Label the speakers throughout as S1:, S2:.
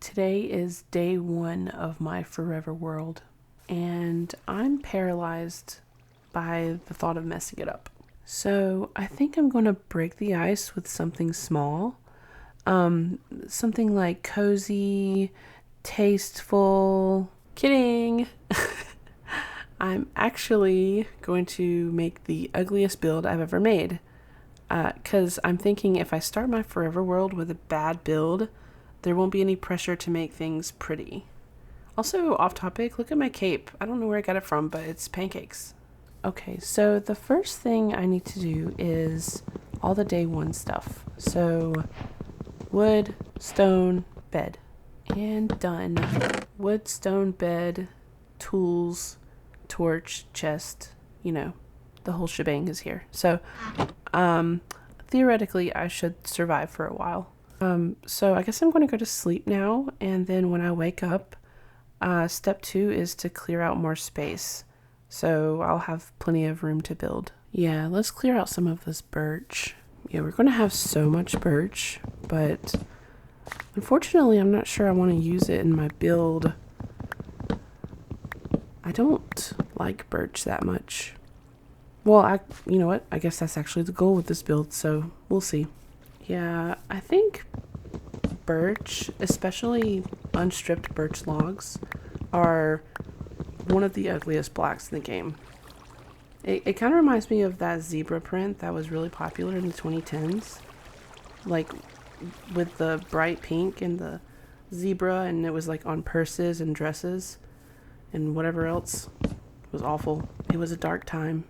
S1: Today is day 1 of my forever world, and I'm paralyzed by the thought of messing it up. So I think I'm going to break the ice with something small, something like cozy, tasteful. Kidding! I'm actually going to make the ugliest build I've ever made, because I'm thinking if I start my forever world with a bad build, there won't be any pressure to make things pretty. Also, off topic, look at my cape. I don't know where I got it from, but it's pancakes. Okay, so the first thing I need to do is all the day 1 stuff. So, wood, stone, bed. And done. Wood, stone, bed, tools, torch, chest, the whole shebang is here. So, theoretically, I should survive for a while. So I guess I'm going to go to sleep now, and then when I wake up, step 2 is to clear out more space. So I'll have plenty of room to build. Yeah, let's clear out some of this birch. Yeah, we're going to have so much birch, but unfortunately I'm not sure I want to use it in my build. I don't like birch that much. Well, you know what? I guess that's actually the goal with this build, so we'll see. Yeah, I think birch, especially unstripped birch logs, are one of the ugliest blacks in the game. It kind of reminds me of that zebra print that was really popular in the 2010s. Like, with the bright pink and the zebra, and it was like on purses and dresses and whatever else. It was awful. It was a dark time.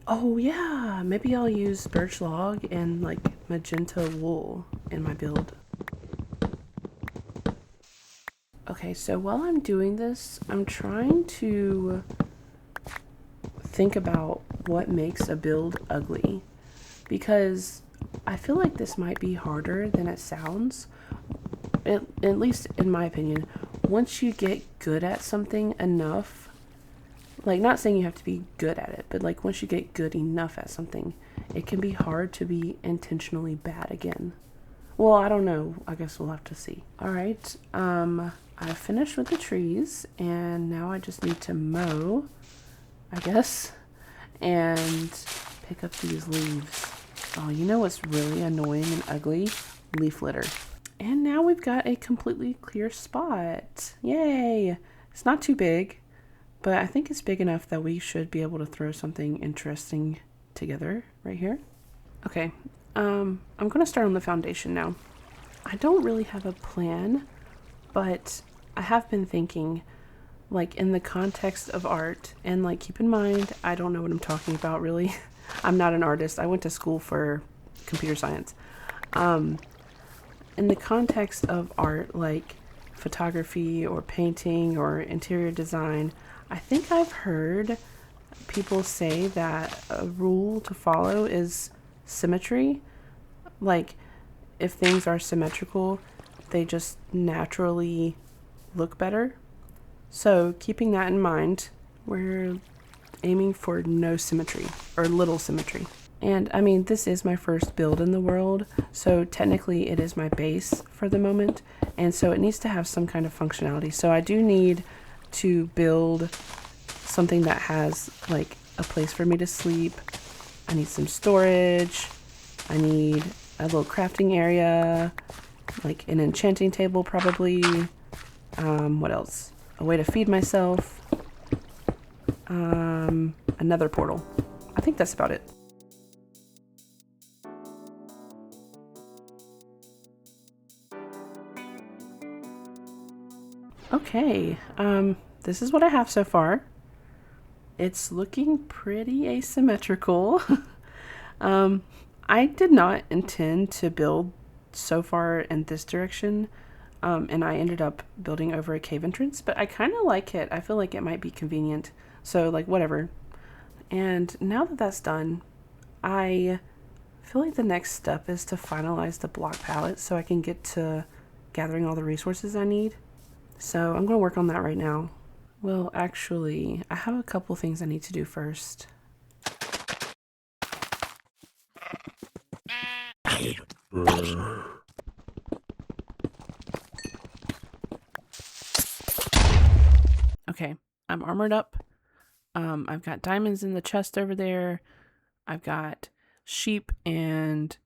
S1: Oh yeah, maybe I'll use birch log and like magenta wool in my build. Okay, so while I'm doing this, I'm trying to think about what makes a build ugly, because I feel like this might be harder than it sounds, at least in my opinion. Once you get good at something enough, like, not saying you have to be good at it, but like once you get good enough at something, it can be hard to be intentionally bad again. Well, I don't know. I guess we'll have to see. All right. I finished with the trees, and now I just need to mow, I guess, and pick up these leaves. Oh, you know what's really annoying and ugly? Leaf litter. And now we've got a completely clear spot. Yay! It's not too big, but I think it's big enough that we should be able to throw something interesting together right here. Okay, I'm going to start on the foundation now. I don't really have a plan, but I have been thinking, like, in the context of art, and like, keep in mind, I don't know what I'm talking about really. I'm not an artist. I went to school for computer science. In the context of art, like photography or painting or interior design, I think I've heard people say that a rule to follow is symmetry. Like, if things are symmetrical, they just naturally look better. So, keeping that in mind, we're aiming for no symmetry, or little symmetry. And I mean, this is my first build in the world, so technically it is my base for the moment, and so it needs to have some kind of functionality. So I do need to build something that has like a place for me to sleep. I need some storage. I need a little crafting area, like an enchanting table probably. What else? A way to feed myself. Another portal. I think that's about it. Okay, this is what I have so far. It's looking pretty asymmetrical. I did not intend to build so far in this direction, and I ended up building over a cave entrance, but I kind of like it. I feel like it might be convenient, so like whatever. And now that that's done, I feel like the next step is to finalize the block palette so I can get to gathering all the resources I need. So I'm going to work on that right now. Well, actually, I have a couple things I need to do first. Okay, I'm armored up. I've got diamonds in the chest over there. I've got sheep and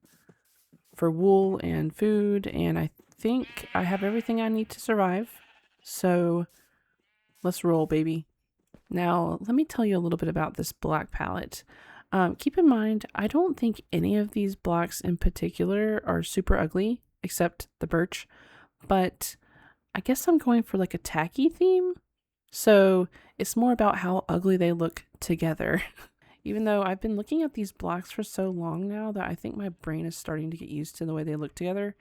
S1: for wool and food, and I think I have everything I need to survive. So let's roll, baby. Now, let me tell you a little bit about this block palette. Keep in mind, I don't think any of these blocks in particular are super ugly, except the birch, but I guess I'm going for like a tacky theme. So it's more about how ugly they look together. Even though I've been looking at these blocks for so long now that I think my brain is starting to get used to the way they look together.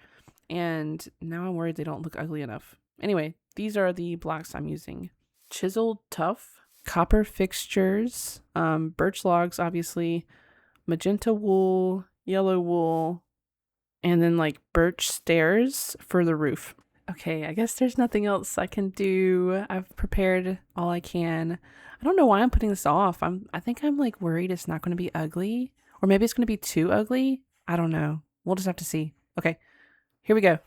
S1: And now I'm worried they don't look ugly enough. Anyway, these are the blocks I'm using. Chiseled tuff, copper fixtures, birch logs, obviously, magenta wool, yellow wool, and then like birch stairs for the roof. Okay, I guess there's nothing else I can do. I've prepared all I can. I don't know why I'm putting this off. I think I'm like worried it's not going to be ugly, or maybe it's going to be too ugly. I don't know. We'll just have to see. Okay, here we go.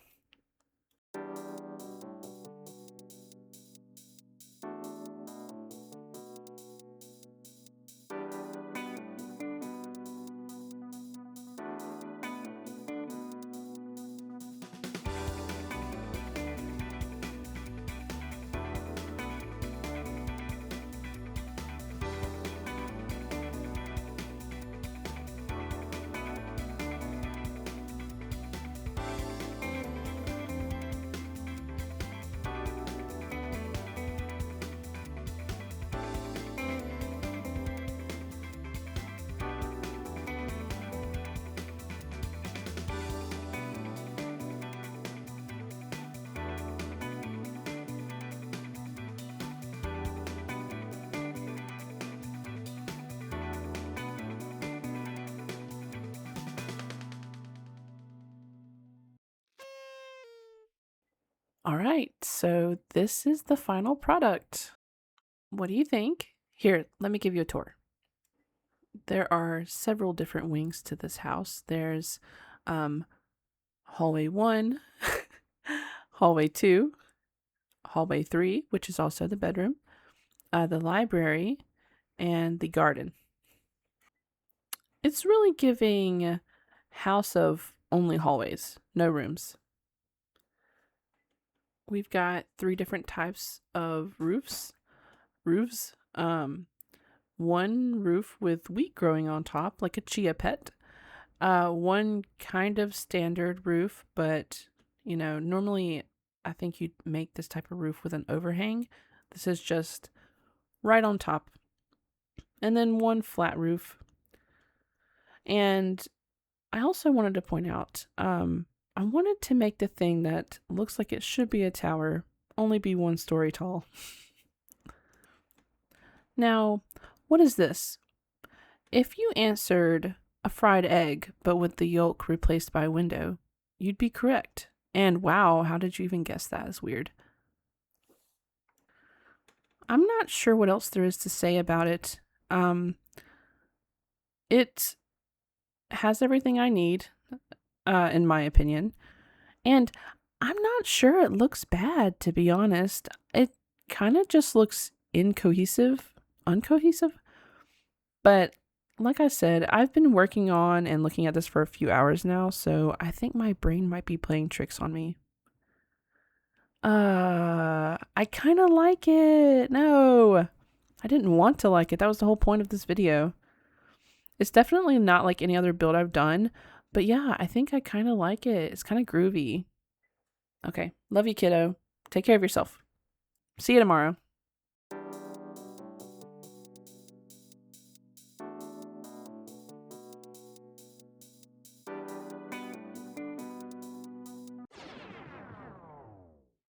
S1: All right, so this is the final product. What do you think? Here, let me give you a tour. There are several different wings to this house. There's hallway 1, hallway 2, hallway 3, which is also the bedroom, the library, and the garden. It's really giving house of only hallways, no rooms. We've got 3 different types of roofs. One roof with wheat growing on top, like a chia pet. One kind of standard roof, but normally I think you'd make this type of roof with an overhang. This is just right on top. And then one flat roof. And I also wanted to point out, I wanted to make the thing that looks like it should be a tower only be 1 story tall. Now, what is this? If you answered a fried egg, but with the yolk replaced by a window, you'd be correct. And wow, how did you even guess that? Is weird. I'm not sure what else there is to say about it. It has everything I need, in my opinion. And I'm not sure it looks bad, to be honest. It kind of just looks uncohesive. But like I said, I've been working on and looking at this for a few hours now, so I think my brain might be playing tricks on me. I kind of like it. No, I didn't want to like it. That was the whole point of this video. It's definitely not like any other build I've done, but yeah, I think I kind of like it. It's kind of groovy. Okay, love you, kiddo. Take care of yourself. See you tomorrow.